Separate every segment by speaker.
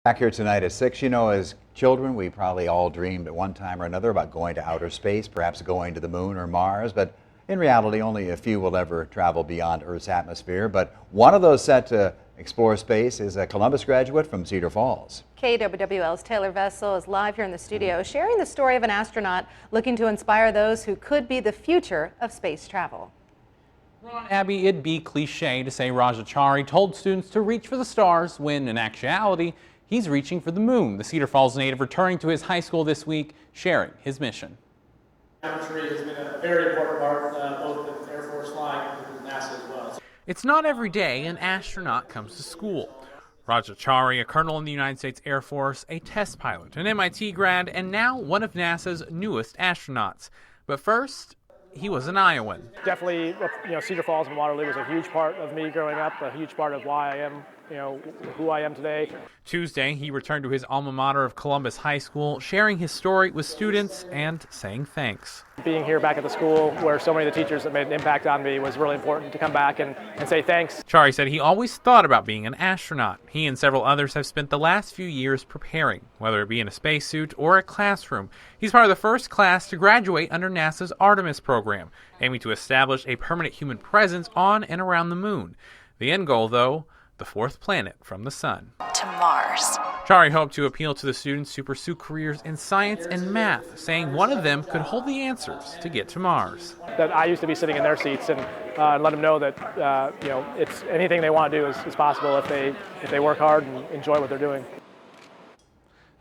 Speaker 1: Back here tonight at 6, you know, as children, we probably all dreamed at one time or another about going to outer space, perhaps going to the moon or Mars, but in reality, only a few will ever travel beyond Earth's atmosphere. But one of those set to explore space is a Columbus graduate from Cedar Falls.
Speaker 2: KWWL's Taylor Vessel is live here in the studio, sharing the story of an astronaut looking to inspire those who could be the future of space travel.
Speaker 3: Ron, Abby, it'd be cliche to say Rajachari told students to reach for the stars when, in actuality, he's reaching for the moon. The Cedar Falls native returning to his high school this week, sharing his mission.
Speaker 4: Geometry has been a very important part, both of Air Force flying and NASA as well.
Speaker 3: It's not every day an astronaut comes to school. Rajachari, a colonel in the United States Air Force, a test pilot, an MIT grad, and now one of NASA's newest astronauts. But first, he was an Iowan.
Speaker 4: Definitely, Cedar Falls and Waterloo was a huge part of me growing up, a huge part of why I am, who I am today.
Speaker 3: Tuesday, he returned to his alma mater of Columbus High School, sharing his story with students and saying thanks.
Speaker 4: Being here back at the school where so many of the teachers that made an impact on me was really important to come back and say thanks.
Speaker 3: Chari said he always thought about being an astronaut. He and several others have spent the last few years preparing, whether it be in a spacesuit or a classroom. He's part of the first class to graduate under NASA's Artemis program, aiming to establish a permanent human presence on and around the moon. The end goal, though, the fourth planet from the sun.
Speaker 5: To Mars.
Speaker 3: Chari hoped to appeal to the students to pursue careers in science and math, saying one of them could hold the answers to get to Mars.
Speaker 4: That I used to be sitting in their seats and let them know that it's anything they want to do is possible if they work hard and enjoy what they're doing.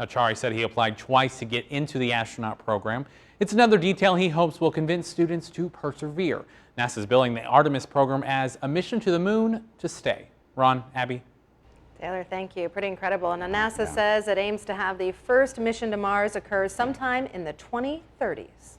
Speaker 3: Now, Chari said he applied twice to get into the astronaut program. It's another detail he hopes will convince students to persevere. NASA's billing the Artemis program as a mission to the moon to stay. Ron, Abby.
Speaker 2: Taylor, thank you. Pretty incredible. And NASA says it aims to have the first mission to Mars occur sometime in the 2030s.